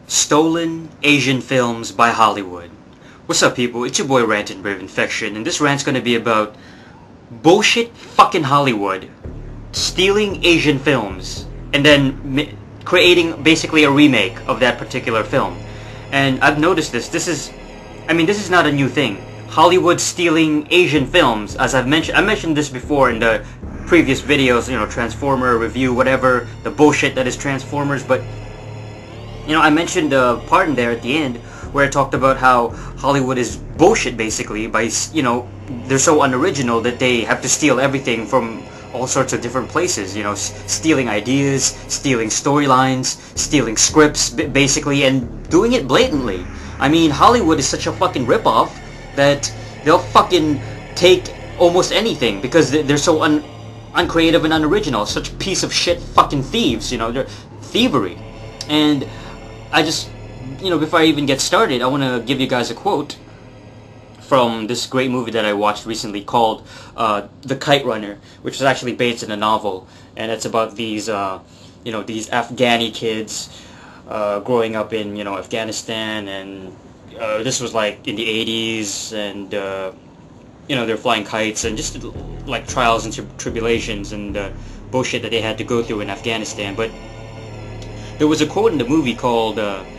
Stolen Asian films by Hollywood. What's up, people? It's your boy Rant and Infection, and this rant's gonna be about bullshit fucking Hollywood stealing Asian films and then creating basically a remake of that particular film. And I've noticed this. This is not a new thing. Hollywood stealing Asian films, as I mentioned this before in the previous videos, Transformer review, whatever, the bullshit that is Transformers, but I mentioned a part in there at the end where I talked about how Hollywood is bullshit basically by, they're so unoriginal that they have to steal everything from all sorts of different places, stealing ideas, stealing storylines, stealing scripts basically, and doing it blatantly. I mean, Hollywood is such a fucking ripoff that they'll fucking take almost anything because they're so uncreative and unoriginal. Such piece of shit fucking thieves, they're thievery. And I just, before I even get started, I want to give you guys a quote from this great movie that I watched recently called The Kite Runner, which was actually based in a novel, and it's about these, these Afghani kids growing up in, Afghanistan, and this was like in the 80s, and, they're flying kites, and just like trials and tribulations and bullshit that they had to go through in Afghanistan. But there was a quote in the movie called, the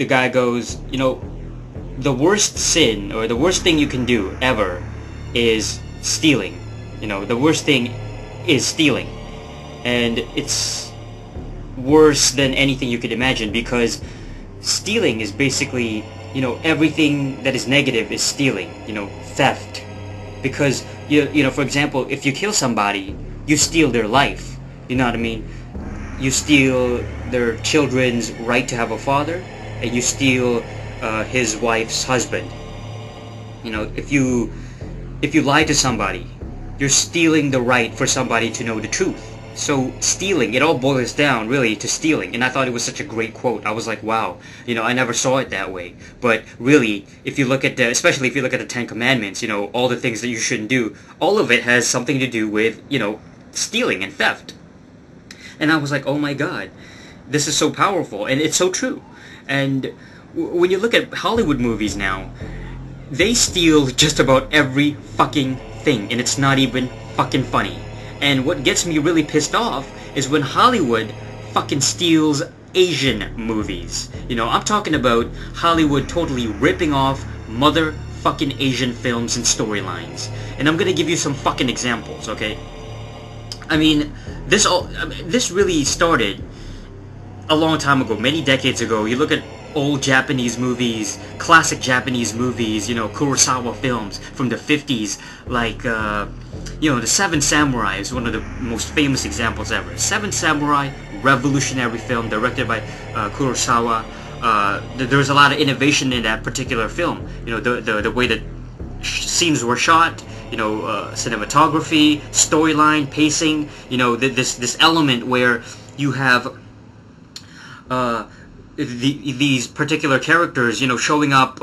guy goes, the worst sin, or the worst thing you can do ever, is stealing. The worst thing is stealing. And it's worse than anything you could imagine, because stealing is basically, everything that is negative is stealing, theft. Because, for example, if you kill somebody, you steal their life. You know what I mean? You steal their children's right to have a father, and you steal his wife's husband. If you lie to somebody, you're stealing the right for somebody to know the truth. So stealing, it all boils down really to stealing. And I thought it was such a great quote. I was like, wow, I never saw it that way. But really, if you look at especially if you look at the Ten Commandments, all the things that you shouldn't do, all of it has something to do with, stealing and theft. And I was like, oh my god, this is so powerful, and it's so true. And when you look at Hollywood movies now, they steal just about every fucking thing, and it's not even fucking funny. And what gets me really pissed off is when Hollywood fucking steals Asian movies. I'm talking about Hollywood totally ripping off motherfucking Asian films and storylines. And I'm gonna give you some fucking examples, okay? I mean, this really started a long time ago, many decades ago. You look at old Japanese movies, classic Japanese movies, Kurosawa films from the 50s, like, The Seven Samurai is one of the most famous examples ever. Seven Samurai, revolutionary film directed by Kurosawa. There was a lot of innovation in that particular film. The way that scenes were shot, cinematography, storyline, pacing, this element where you have these particular characters, showing up,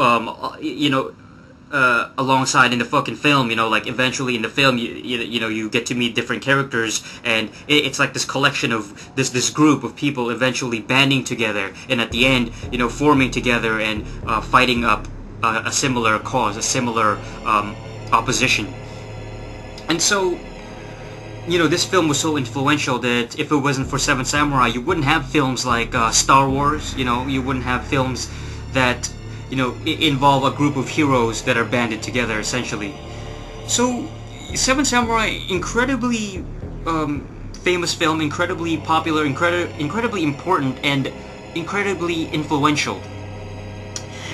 alongside in the fucking film, like eventually in the film, you get to meet different characters, and it's like this collection of this group of people eventually banding together, and at the end, forming together and fighting up a similar cause, a similar opposition. And so, this film was so influential that if it wasn't for Seven Samurai, you wouldn't have films like Star Wars, you wouldn't have films that, involve a group of heroes that are banded together, essentially. So, Seven Samurai, incredibly famous film, incredibly popular, incredibly important, and incredibly influential.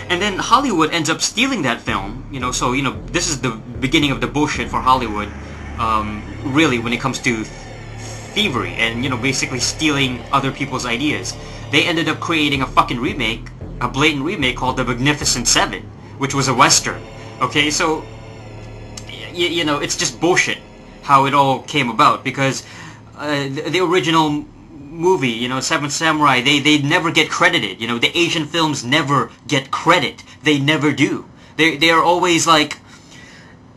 And then Hollywood ends up stealing that film, so, this is the beginning of the bullshit for Hollywood, really, when it comes to thievery and, basically stealing other people's ideas. They ended up creating a fucking remake, a blatant remake called The Magnificent Seven, which was a Western. Okay, so, it's just bullshit how it all came about, because the original movie, Seven Samurai, they never get credited. The Asian films never get credit. They never do. They are always like,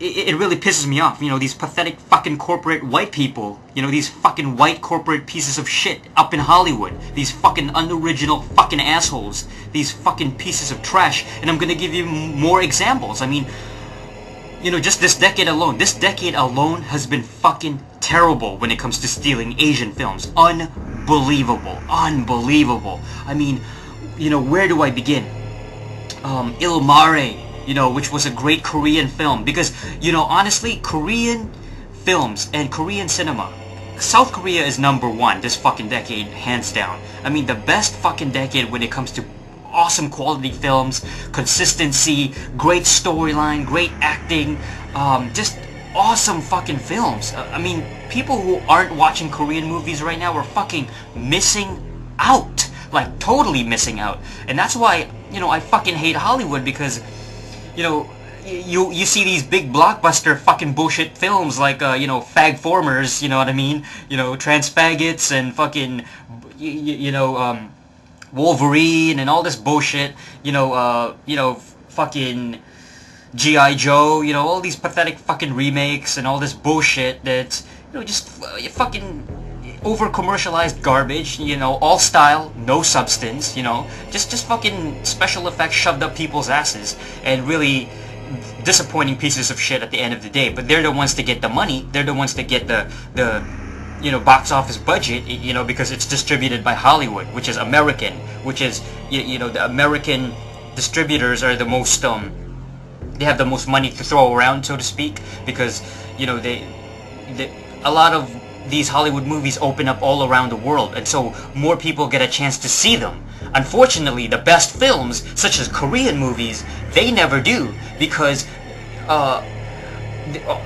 it really pisses me off. You know, these pathetic fucking corporate white people. You know, these fucking white corporate pieces of shit up in Hollywood. These fucking unoriginal fucking assholes. These fucking pieces of trash. And I'm gonna give you more examples. I mean, you know, just this decade alone. This decade alone has been fucking terrible when it comes to stealing Asian films. Unbelievable. Unbelievable. I mean, you know, where do I begin? Mare, you know, which was a great Korean film. Because, you know, honestly, Korean films and Korean cinema, South Korea is #1 this fucking decade, hands down. I mean, the best fucking decade when it comes to awesome quality films, consistency, great storyline, great acting, just awesome fucking films. I mean, people who aren't watching Korean movies right now are fucking missing out. Like, totally missing out. And that's why, you know, I fucking hate Hollywood, because, you know, you see these big blockbuster fucking bullshit films like, you know, Fagformers, you know what I mean? You know, trans faggots and fucking, you know, Wolverine and all this bullshit, you know, fucking G.I. Joe, you know, all these pathetic fucking remakes and all this bullshit that, you know, just fucking over-commercialized garbage, you know, all style, no substance, you know, just fucking special effects shoved up people's asses, and really disappointing pieces of shit at the end of the day. But they're the ones that get the money, they're the ones that get the you know, box office budget, you know, because it's distributed by Hollywood, which is American, which is, you know, the American distributors are the most, they have the most money to throw around, so to speak, because, you know, a lot of these Hollywood movies open up all around the world, and so more people get a chance to see them. Unfortunately, the best films, such as Korean movies, they never do, because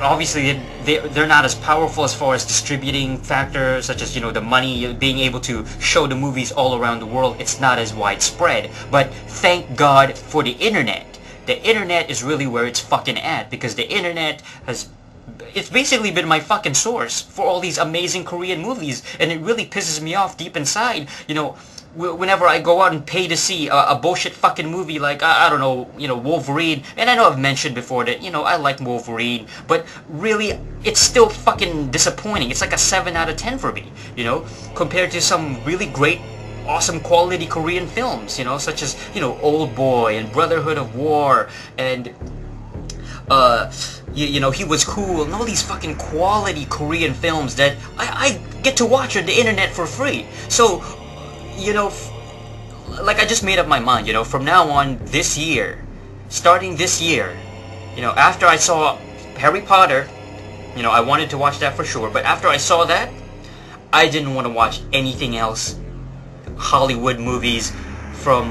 obviously they're not as powerful as far as distributing factors, such as, you know, the money, being able to show the movies all around the world. It's not as widespread. But thank God for the internet. The internet is really where it's fucking at, because the internet has, it's basically been my fucking source for all these amazing Korean movies, and it really pisses me off deep inside, you know, whenever I go out and pay to see a bullshit fucking movie like, I don't know, you know, Wolverine. And I know I've mentioned before that, you know, I like Wolverine, but really, it's still fucking disappointing. It's like a 7 out of 10 for me, you know, compared to some really great, awesome quality Korean films, you know, such as, you know, Old Boy and Brotherhood of War and, you know, He Was Cool, and all these fucking quality Korean films that I get to watch on the internet for free. So, you know, like, I just made up my mind, you know, from now on, this year, starting this year, you know, after I saw Harry Potter, you know, I wanted to watch that for sure, but after I saw that, I didn't want to watch anything else, Hollywood movies from,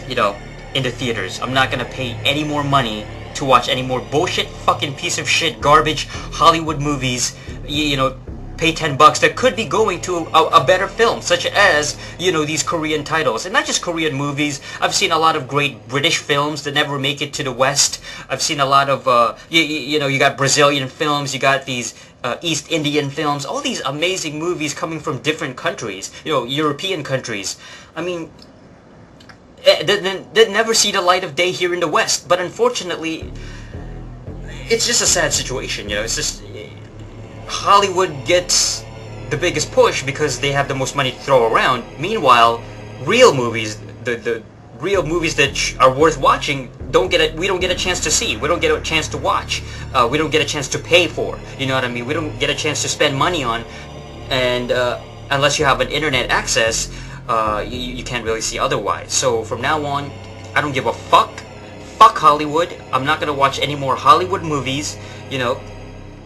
you know, in the theaters. I'm not gonna pay any more money to watch any more bullshit fucking piece of shit garbage Hollywood movies, you know, pay $10 that could be going to a better film, such as, you know, these Korean titles. And not just Korean movies. I've seen a lot of great British films that never make it to the West. I've seen a lot of, you know, you got Brazilian films, you got these East Indian films, all these amazing movies coming from different countries, you know, European countries. I mean, that never see the light of day here in the West. But unfortunately, it's just a sad situation, you know. It's just, Hollywood gets the biggest push because they have the most money to throw around. Meanwhile, real movies, the real movies that are worth watching, we don't get a chance to see. We don't get a chance to watch. We don't get a chance to pay for. You know what I mean? We don't get a chance to spend money on, and unless you have an internet access, you can't really see otherwise. So from now on, I don't give a fuck. Fuck Hollywood. I'm not gonna watch any more Hollywood movies. You know,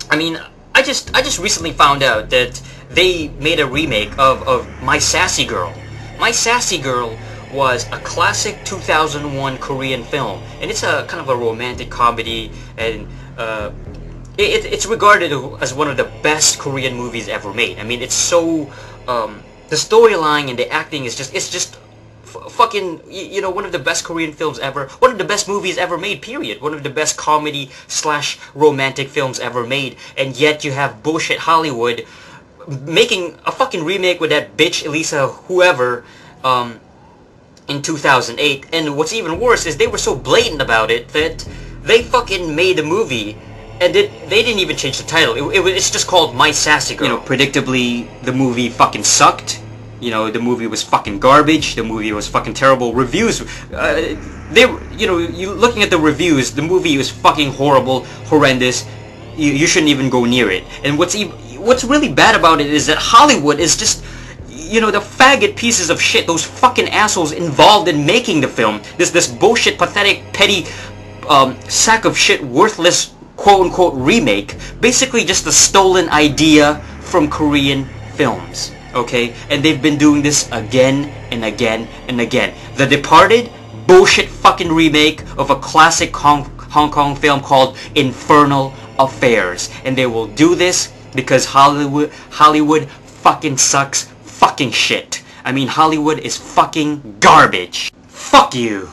I mean, I just recently found out that they made a remake of My Sassy Girl. My Sassy Girl was a classic 2001 Korean film, and it's a kind of a romantic comedy, and it's regarded as one of the best Korean movies ever made. I mean, it's so the storyline and the acting is just fucking, you know, one of the best Korean films ever, one of the best movies ever made, period, one of the best comedy / romantic films ever made, and yet you have bullshit Hollywood making a fucking remake with that bitch Elisa whoever in 2008, and what's even worse is they were so blatant about it that They fucking made a movie, and they didn't even change the title. It's just called My Sassy Girl. You know, predictably, the movie fucking sucked. You know, the movie was fucking garbage. The movie was fucking terrible. Reviews, you looking at the reviews, the movie was fucking horrible, horrendous. You shouldn't even go near it. And what's really bad about it is that Hollywood is just, you know, the faggot pieces of shit, those fucking assholes involved in making the film. This bullshit, pathetic, petty, sack of shit, worthless, quote-unquote remake. Basically just a stolen idea from Korean films. Okay? And they've been doing this again and again and again. The Departed, bullshit fucking remake of a classic Hong Kong film called Infernal Affairs. And they will do this because Hollywood fucking sucks fucking shit. I mean, Hollywood is fucking garbage. Fuck you.